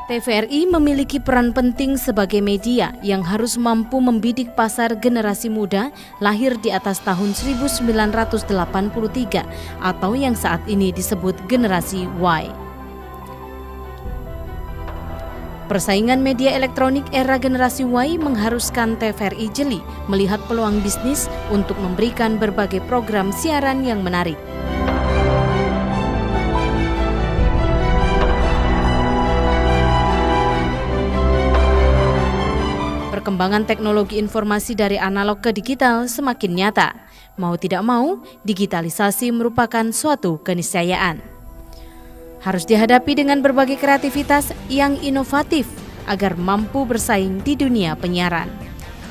TVRI memiliki peran penting sebagai media yang harus mampu membidik pasar generasi muda lahir di atas tahun 1983 atau yang saat ini disebut generasi Y. Persaingan media elektronik era generasi Y mengharuskan TVRI jeli melihat peluang bisnis untuk memberikan berbagai program siaran yang menarik. Perkembangan teknologi informasi dari analog ke digital semakin nyata. Mau tidak mau, digitalisasi merupakan suatu keniscayaan. Harus dihadapi dengan berbagai kreativitas yang inovatif agar mampu bersaing di dunia penyiaran.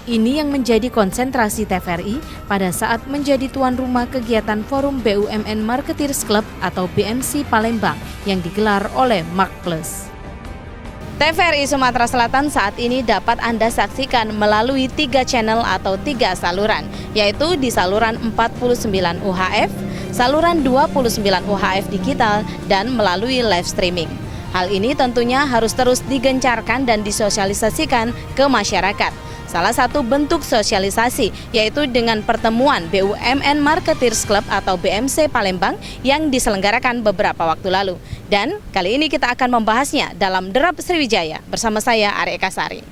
Ini yang menjadi konsentrasi TVRI pada saat menjadi tuan rumah kegiatan Forum BUMN Marketeers Club atau BMC Palembang yang digelar oleh Marketplace. TVRI Sumatera Selatan saat ini dapat Anda saksikan melalui 3 channel atau 3 saluran, yaitu di saluran 49 UHF, saluran 29 UHF digital, dan melalui live streaming. Hal ini tentunya harus terus digencarkan dan disosialisasikan ke masyarakat. Salah satu bentuk sosialisasi yaitu dengan pertemuan BUMN Marketeers Club atau BMC Palembang yang diselenggarakan beberapa waktu lalu. Dan kali ini kita akan membahasnya dalam Derap Sriwijaya bersama saya Arya Kasari.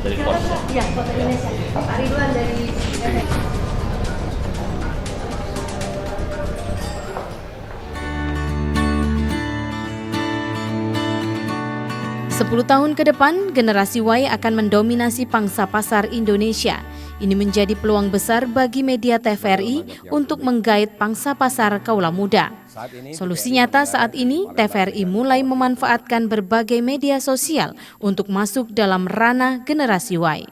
Dari Kota. Iya, Kota Indonesia. Pak Ridwan dari 10 tahun ke depan, generasi Y akan mendominasi pangsa pasar Indonesia. Ini menjadi peluang besar bagi media TVRI untuk menggait pangsa pasar kaula muda. Solusi nyata saat ini, TVRI mulai memanfaatkan berbagai media sosial untuk masuk dalam ranah generasi Y.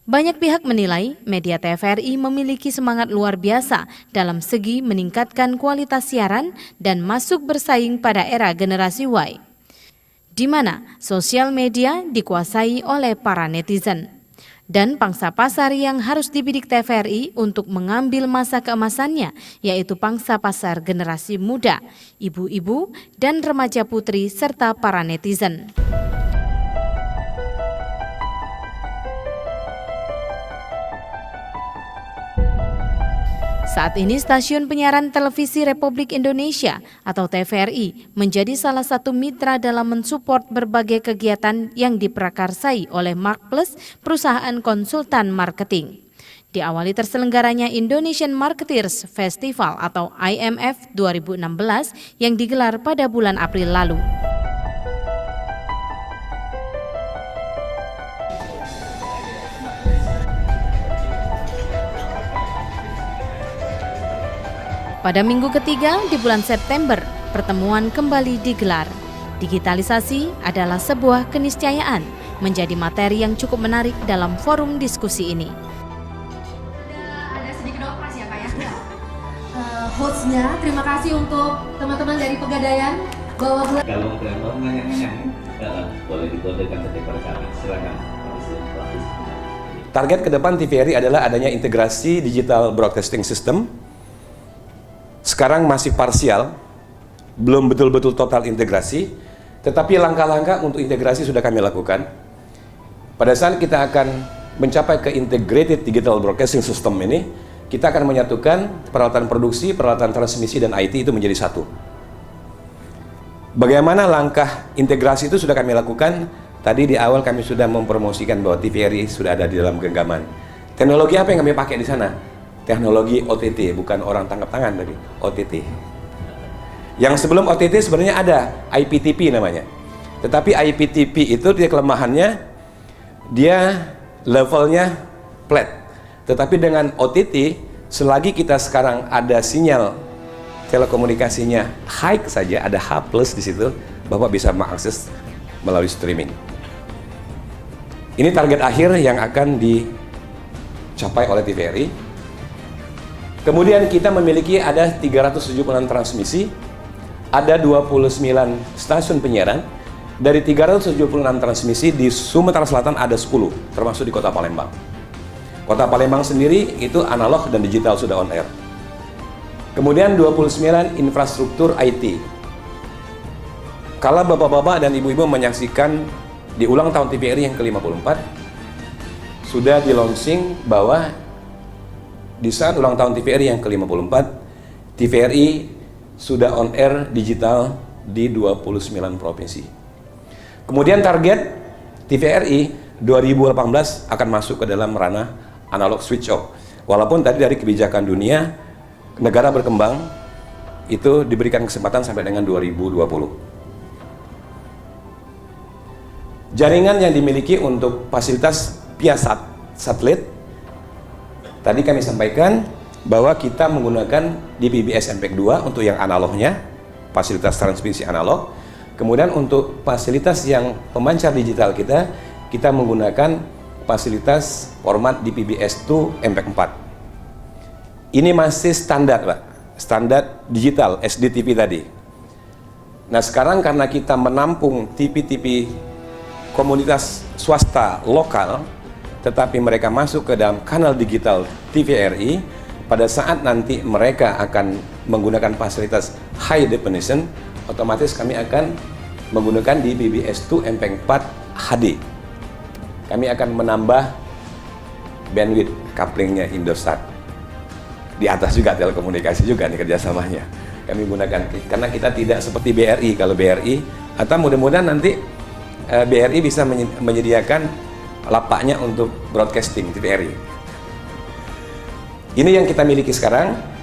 Banyak pihak menilai media TVRI memiliki semangat luar biasa dalam segi meningkatkan kualitas siaran dan masuk bersaing pada era generasi Y, di mana sosial media dikuasai oleh para netizen. Dan pangsa pasar yang harus dibidik TVRI untuk mengambil masa keemasannya, yaitu pangsa pasar generasi muda, ibu-ibu dan remaja putri serta para netizen. Saat ini stasiun penyiaran televisi Republik Indonesia atau TVRI menjadi salah satu mitra dalam mensupport berbagai kegiatan yang diprakarsai oleh Marketplace, perusahaan konsultan marketing. Diawali terselenggaranya Indonesian Marketeers Festival atau IMF 2016 yang digelar pada bulan April lalu. Pada minggu ketiga di bulan September, pertemuan kembali digelar. Digitalisasi adalah sebuah keniscayaan, menjadi materi yang cukup menarik dalam forum diskusi ini. Ada sedikit operasi ya Kak ya? Hostnya, terima kasih untuk teman-teman dari Pegadaian. Kalau mau nanya-nanya, boleh dikodekan saja pada kami. Silakan. Target ke depan TVRI adalah adanya integrasi digital broadcasting system. Sekarang masih parsial, belum betul-betul total integrasi, tetapi langkah-langkah untuk integrasi sudah kami lakukan. Pada saat kita akan mencapai ke integrated digital broadcasting system ini, kita akan menyatukan peralatan produksi, peralatan transmisi, dan IT itu menjadi satu. Bagaimana langkah integrasi itu sudah kami lakukan. Tadi di awal kami sudah mempromosikan bahwa TVRI sudah ada di dalam genggaman. Teknologi apa yang kami pakai di sana? Teknologi OTT, bukan orang tangkap tangan tadi, OTT. Yang sebelum OTT sebenarnya ada IPTV namanya. Tetapi IPTV itu dia kelemahannya, dia levelnya flat. Tetapi dengan OTT, selagi kita sekarang ada sinyal telekomunikasinya high saja, ada H+ di situ, Bapak bisa mengakses melalui streaming. Ini target akhir yang akan dicapai oleh TVRI. Kemudian kita memiliki ada 376 transmisi, ada 29 stasiun penyiaran, Dari 376 transmisi di Sumatera Selatan ada 10, termasuk di Kota Palembang. Kota Palembang sendiri itu analog dan digital sudah on air. Kemudian 29 infrastruktur IT. Kalau bapak-bapak dan ibu-ibu menyaksikan di ulang tahun TVRI yang ke-54, sudah di launching bahwa di saat ulang tahun TVRI yang ke-54, TVRI sudah on air digital di 29 provinsi. Kemudian target TVRI 2018 akan masuk ke dalam ranah analog switch off. Walaupun tadi dari kebijakan dunia, negara berkembang itu diberikan kesempatan sampai dengan 2020. Jaringan yang dimiliki untuk fasilitas via satelit, tadi kami sampaikan bahwa kita menggunakan DVB-S MPEG 2 untuk yang analognya, fasilitas transmisi analog. Kemudian untuk fasilitas yang pemancar digital kita menggunakan fasilitas format DVB-S2 MPEG 4. Ini masih standar, Pak. Standar digital SDTV tadi. Nah, sekarang karena kita menampung TV-TV komunitas swasta lokal, tetapi mereka masuk ke dalam kanal digital TVRI, pada saat nanti mereka akan menggunakan fasilitas high definition, otomatis kami akan menggunakan DVB-S2 MPEG 4 HD. Kami akan menambah bandwidth couplingnya Indosat. Di atas juga telekomunikasi juga nih kerjasamanya. Kami gunakan, karena kita tidak seperti BRI. Kalau BRI, atau mudah-mudahan nanti BRI bisa menyediakan lapaknya untuk broadcasting TVRI. Ini yang kita miliki sekarang.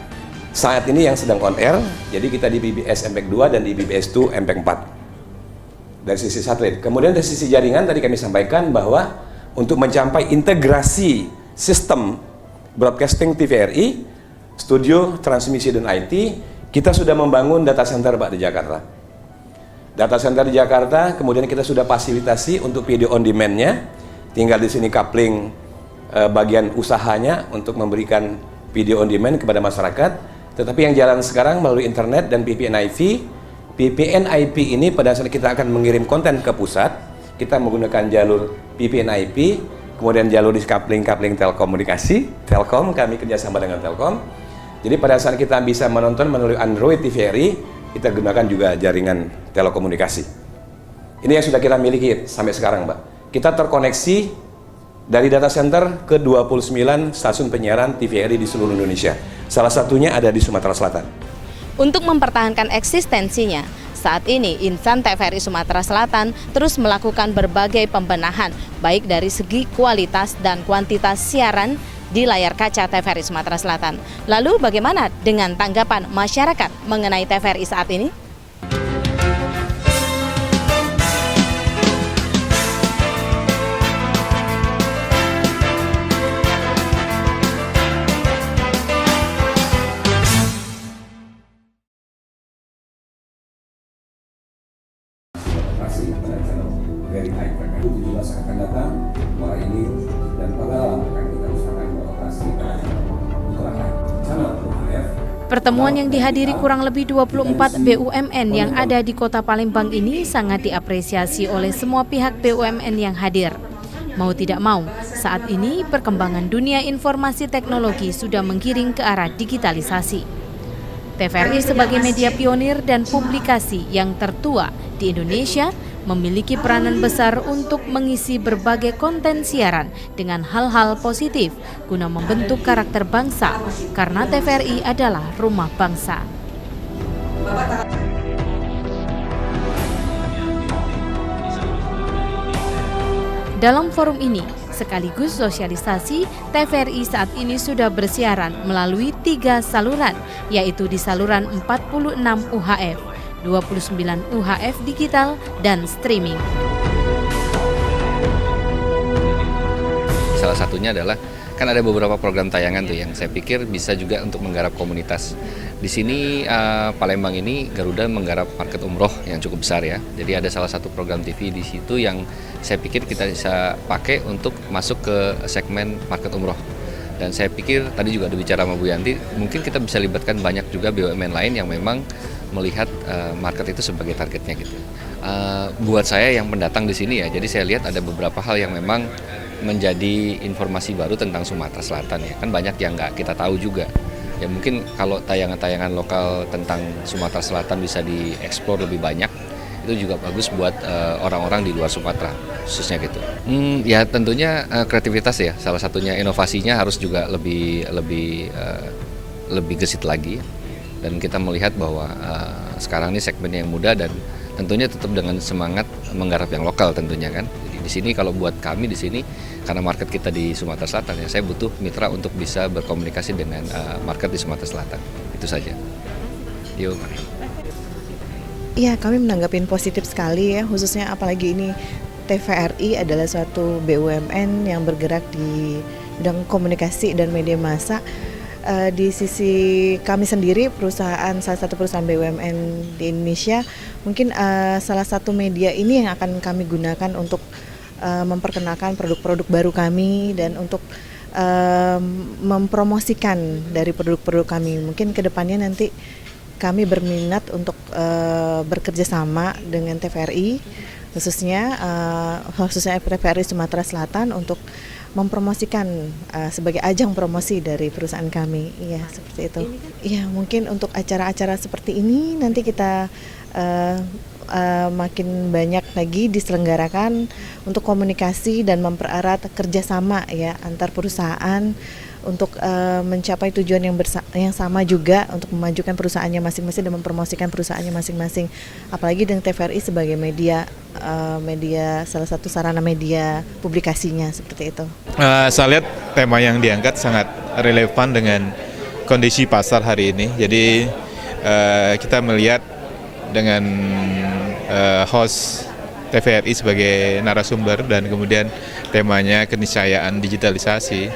Saat ini yang sedang on air, jadi kita di DVB-S MPEG 2 dan di DVB-S2 MPEG 4 dari sisi satelit. Kemudian dari sisi jaringan tadi kami sampaikan bahwa untuk mencapai integrasi sistem broadcasting TVRI, studio, transmisi dan IT, kita sudah membangun data center, Pak, di Jakarta. Data center di Jakarta, kemudian kita sudah fasilitasi untuk video on demand-nya. Tinggal di sini coupling bagian usahanya untuk memberikan video on demand kepada masyarakat. Tetapi yang jalan sekarang melalui internet dan VPN IP. VPN IP ini pada saat kita akan mengirim konten ke pusat, kita menggunakan jalur VPN IP, kemudian jalur coupling telekomunikasi, Telkom, kami kerjasama dengan Telkom. Jadi pada saat kita bisa menonton melalui Android TVRI, kita gunakan juga jaringan telekomunikasi. Ini yang sudah kita miliki sampai sekarang, Mbak. Kita terkoneksi dari data center ke 29 stasiun penyiaran TVRI di seluruh Indonesia. Salah satunya ada di Sumatera Selatan. Untuk mempertahankan eksistensinya, saat ini insan TVRI Sumatera Selatan terus melakukan berbagai pembenahan, baik dari segi kualitas dan kuantitas siaran di layar kaca TVRI Sumatera Selatan. Lalu bagaimana dengan tanggapan masyarakat mengenai TVRI saat ini? Pada channel very high frekuensi 17 akan datang, mulai ini dan pada akan kita usahakan beroperasi pada channel UHF. Pertemuan yang dihadiri kurang lebih 24 BUMN yang ada di Kota Palembang ini sangat diapresiasi oleh semua pihak BUMN yang hadir. Mau tidak mau, saat ini perkembangan dunia informasi teknologi sudah menggiring ke arah digitalisasi. TVRI sebagai media pionir dan publikasi yang tertua di Indonesia memiliki peranan besar untuk mengisi berbagai konten siaran dengan hal-hal positif guna membentuk karakter bangsa, karena TVRI adalah rumah bangsa. Dalam forum ini, sekaligus sosialisasi, TVRI saat ini sudah bersiaran melalui 3 saluran, yaitu di saluran 46 UHF, 29 UHF digital, dan streaming. Salah satunya adalah, kan ada beberapa program tayangan tuh yang saya pikir bisa juga untuk menggarap komunitas. Di sini Palembang ini Garuda menggarap market umroh yang cukup besar ya. Jadi ada salah satu program TV di situ yang saya pikir kita bisa pakai untuk masuk ke segmen market umroh. Dan saya pikir tadi juga ada bicara sama Bu Yanti, mungkin kita bisa libatkan banyak juga BUMN lain yang memang melihat market itu sebagai targetnya gitu. buat saya yang pendatang di sini ya, jadi saya lihat ada beberapa hal yang memang menjadi informasi baru tentang Sumatera Selatan ya, kan banyak yang nggak kita tahu juga. Ya mungkin kalau tayangan-tayangan lokal tentang Sumatera Selatan bisa dieksplor lebih banyak, itu juga bagus buat orang-orang di luar Sumatera khususnya gitu. Ya tentunya kreativitas ya, salah satunya inovasinya harus juga lebih gesit lagi. Dan kita melihat bahwa sekarang ini segmen yang muda dan tentunya tetap dengan semangat menggarap yang lokal tentunya kan. Jadi di sini kalau buat kami di sini karena market kita di Sumatera Selatan ya, saya butuh mitra untuk bisa berkomunikasi dengan market di Sumatera Selatan. Itu saja. Yuk. Iya, kami menanggapin positif sekali ya, khususnya apalagi ini TVRI adalah suatu BUMN yang bergerak di bidang komunikasi dan media massa. Di sisi kami sendiri, salah satu perusahaan BUMN di Indonesia, mungkin salah satu media ini yang akan kami gunakan untuk memperkenalkan produk-produk baru kami dan untuk mempromosikan dari produk-produk kami. Mungkin kedepannya nanti kami berminat untuk bekerja sama dengan TVRI, khususnya TVRI Sumatera Selatan untuk mempromosikan sebagai ajang promosi dari perusahaan kami. Iya, seperti itu. Iya, mungkin untuk acara-acara seperti ini nanti kita makin banyak lagi diselenggarakan untuk komunikasi dan mempererat kerjasama ya antar perusahaan untuk mencapai tujuan yang sama juga untuk memajukan perusahaannya masing-masing dan mempromosikan perusahaannya masing-masing. Apalagi dengan TVRI sebagai media salah satu sarana media publikasinya seperti itu. Saya lihat tema yang diangkat sangat relevan dengan kondisi pasar hari ini. Jadi kita melihat dengan host TVRI sebagai narasumber dan kemudian temanya keniscayaan digitalisasi.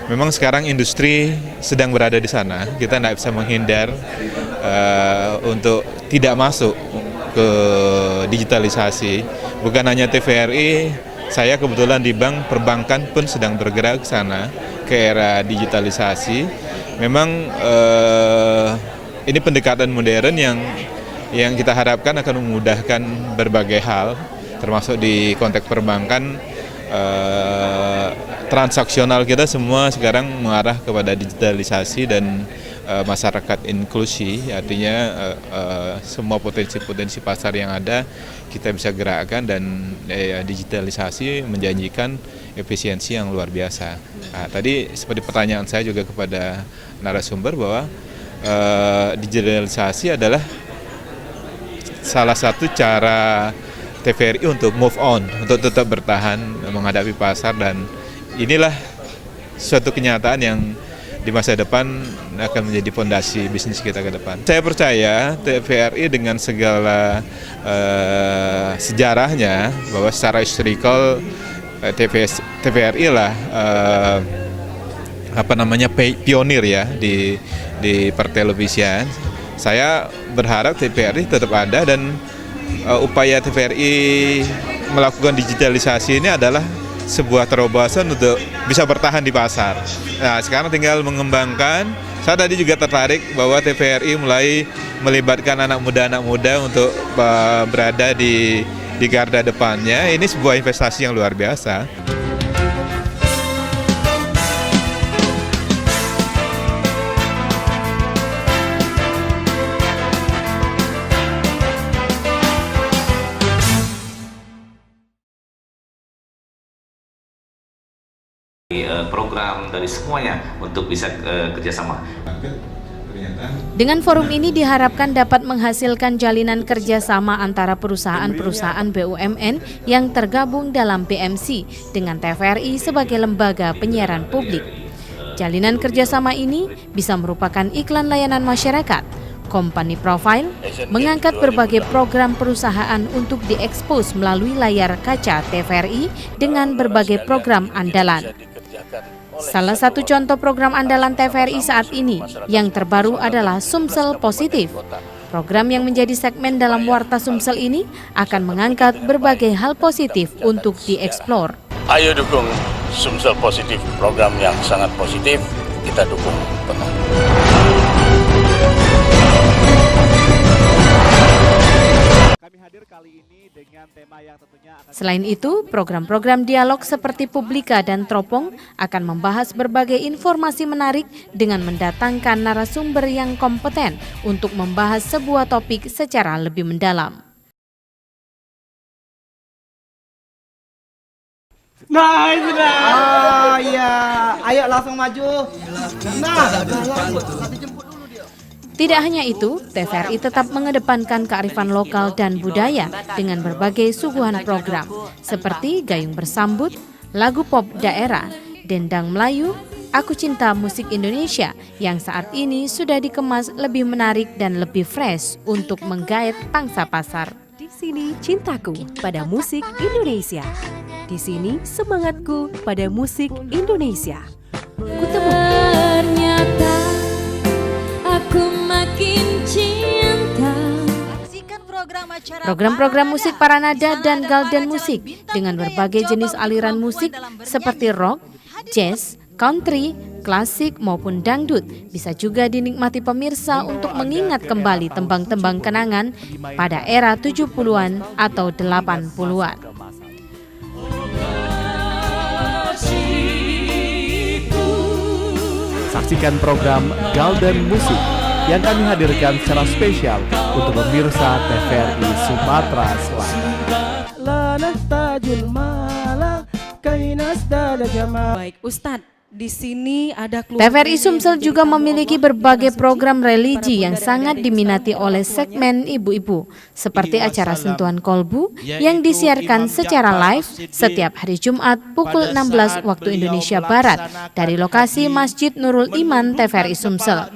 Memang sekarang industri sedang berada di sana, kita tidak bisa menghindar untuk tidak masuk ke digitalisasi. Bukan hanya TVRI, saya kebetulan di bank perbankan pun sedang bergerak ke sana, ke era digitalisasi. Memang ini pendekatan modern yang kita harapkan akan memudahkan berbagai hal, termasuk di konteks perbankan. Transaksional kita semua sekarang mengarah kepada digitalisasi dan masyarakat inklusi, artinya semua potensi-potensi pasar yang ada kita bisa gerakkan dan digitalisasi menjanjikan efisiensi yang luar biasa. Nah, tadi seperti pertanyaan saya juga kepada narasumber bahwa digitalisasi adalah salah satu cara TVRI untuk move on, untuk tetap bertahan menghadapi pasar, dan inilah suatu kenyataan yang di masa depan akan menjadi fondasi bisnis kita ke depan. Saya percaya TVRI dengan segala sejarahnya, bahwa secara historical TVRI lah pionir ya di pertelevisian. Saya berharap TVRI tetap ada dan upaya TVRI melakukan digitalisasi ini adalah sebuah terobosan untuk bisa bertahan di pasar. Nah, sekarang tinggal mengembangkan. Saya tadi juga tertarik bahwa TVRI mulai melibatkan anak muda untuk berada di garda depannya. Ini sebuah investasi yang luar biasa. Program dari semuanya untuk bisa kerjasama. Dengan forum ini diharapkan dapat menghasilkan jalinan kerjasama antara perusahaan-perusahaan BUMN yang tergabung dalam BMC dengan TVRI sebagai lembaga penyiaran publik. Jalinan kerjasama ini bisa merupakan iklan layanan masyarakat, company profile, mengangkat berbagai program perusahaan untuk diekspos melalui layar kaca TVRI dengan berbagai program andalan. Salah satu contoh program andalan TVRI saat ini yang terbaru adalah Sumsel Positif. Program yang menjadi segmen dalam Warta Sumsel ini akan mengangkat berbagai hal positif untuk dieksplor. Ayo dukung Sumsel Positif, program yang sangat positif, kita dukung penuh. hadir kali ini dengan tema yang tentunya akan... Selain itu, program-program dialog seperti Publika dan Teropong akan membahas berbagai informasi menarik dengan mendatangkan narasumber yang kompeten untuk membahas sebuah topik secara lebih mendalam. Nah, itu dah. Oh iya, ayo langsung maju. Nah, nanti jemput dulu dia. Tidak hanya itu, TVRI tetap mengedepankan kearifan lokal dan budaya dengan berbagai suguhan program seperti Gayung Bersambut, lagu pop daerah, Dendang Melayu, Aku Cinta Musik Indonesia yang saat ini sudah dikemas lebih menarik dan lebih fresh untuk menggait pangsa pasar. Di sini cintaku pada musik Indonesia. Di sini semangatku pada musik Indonesia. Ternyata aku makin cinta. Program-program musik Paranada dan Golden Musik dengan berbagai jenis aliran musik seperti rock, jazz, country, klasik maupun dangdut bisa juga dinikmati pemirsa untuk mengingat kembali tembang-tembang kenangan pada era 70-an atau 80-an. Saksikan program Golden Musik yang kami hadirkan secara spesial untuk pemirsa TVRI Sumatera Selatan. Baik, Ustadz, di sini ada TVRI Sumsel juga memiliki berbagai program religi yang sangat diminati oleh segmen ibu-ibu, seperti acara Sentuhan Kolbu yang disiarkan secara live setiap hari Jumat pukul 16 waktu Indonesia Barat dari lokasi Masjid Nurul Iman TVRI Sumsel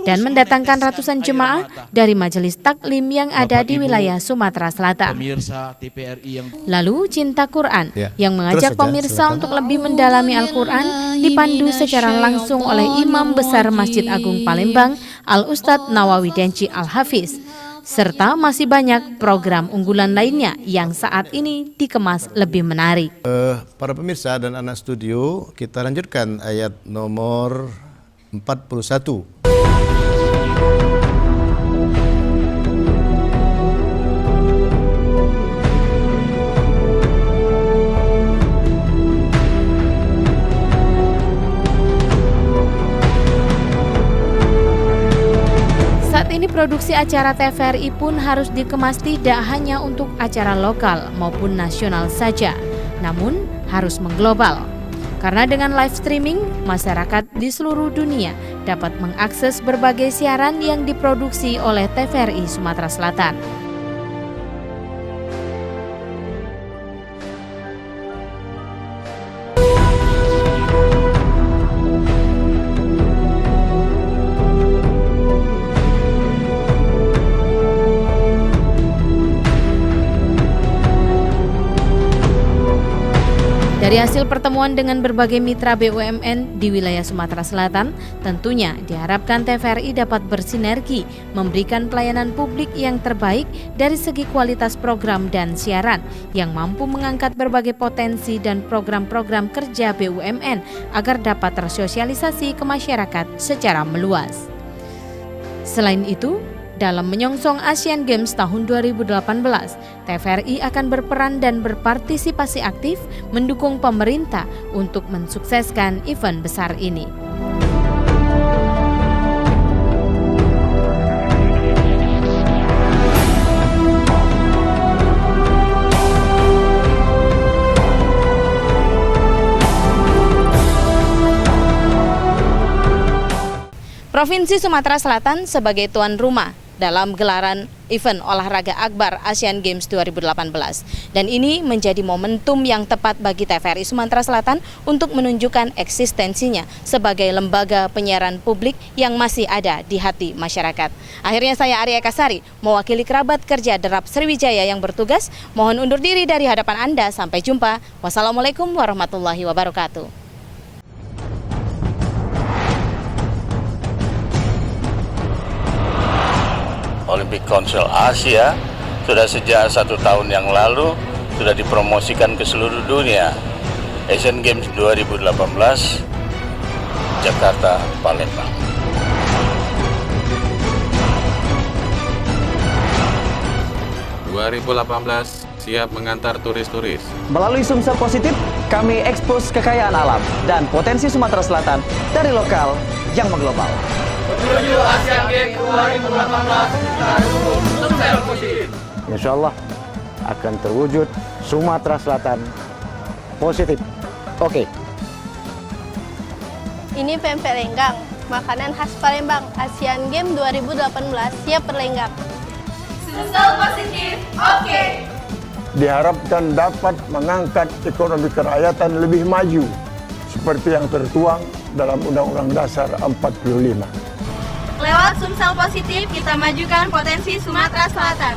dan mendatangkan ratusan jemaah dari majelis taklim yang ada di wilayah Sumatera Selatan. Lalu Cinta Quran yang mengajak pemirsa untuk lebih mendalami Al-Quran dipandu secara langsung oleh Imam Besar Masjid Agung Palembang, Al-Ustadz Nawawi Denci Al-Hafiz. Serta masih banyak program unggulan lainnya yang saat ini dikemas lebih menarik. Para pemirsa dan anak studio, kita lanjutkan ayat nomor 41. Saat ini produksi acara TVRI pun harus dikemas tidak hanya untuk acara lokal maupun nasional saja, namun harus mengglobal. Karena dengan live streaming, masyarakat di seluruh dunia dapat mengakses berbagai siaran yang diproduksi oleh TVRI Sumatera Selatan. Dari hasil pertemuan dengan berbagai mitra BUMN di wilayah Sumatera Selatan, tentunya diharapkan TVRI dapat bersinergi memberikan pelayanan publik yang terbaik dari segi kualitas program dan siaran yang mampu mengangkat berbagai potensi dan program-program kerja BUMN agar dapat tersosialisasi ke masyarakat secara meluas. Selain itu, dalam menyongsong Asian Games tahun 2018, TVRI akan berperan dan berpartisipasi aktif mendukung pemerintah untuk mensukseskan event besar ini. Provinsi Sumatera Selatan sebagai tuan rumah dalam gelaran event olahraga akbar Asian Games 2018. Dan ini menjadi momentum yang tepat bagi TVRI Sumatera Selatan untuk menunjukkan eksistensinya sebagai lembaga penyiaran publik yang masih ada di hati masyarakat. Akhirnya saya Arya Kasari, mewakili kerabat kerja Derap Sriwijaya yang bertugas, mohon undur diri dari hadapan Anda. Sampai jumpa. Wassalamualaikum warahmatullahi wabarakatuh. Olympic Council Asia sudah sejak 1 tahun yang lalu sudah dipromosikan ke seluruh dunia. Asian Games 2018 Jakarta, Palembang. 2018 siap mengantar turis-turis. Melalui Sumsel Positif, kami ekspos kekayaan alam dan potensi Sumatera Selatan dari lokal yang mengglobal. Menuju Asian Games 2018, kita dukung Sumsel Positif. Insya Allah akan terwujud Sumatera Selatan positif. Oke. Ini pempek lenggang, makanan khas Palembang. Asian Games 2018 siap berlenggak. Sumsel Positif, oke. Diharapkan dapat mengangkat ekonomi kerakyatan lebih maju seperti yang tertuang dalam Undang-Undang Dasar 45. Lewat Sumsel Positif, kita majukan potensi Sumatera Selatan.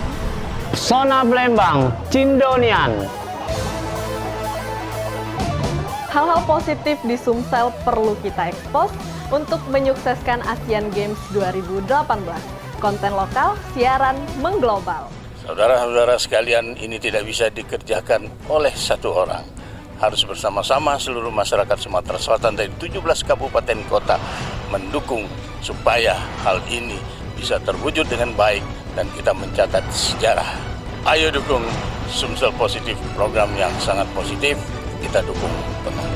Sona Palembang, Cindonian. Hal-hal positif di Sumsel perlu kita ekspos untuk menyukseskan Asian Games 2018. Konten lokal, siaran mengglobal. Saudara-saudara sekalian, ini tidak bisa dikerjakan oleh satu orang. Harus bersama-sama seluruh masyarakat Sumatera Selatan dari 17 kabupaten kota mendukung supaya hal ini bisa terwujud dengan baik dan kita mencatat sejarah. Ayo dukung Sumsel Positif, program yang sangat positif, kita dukung penuh.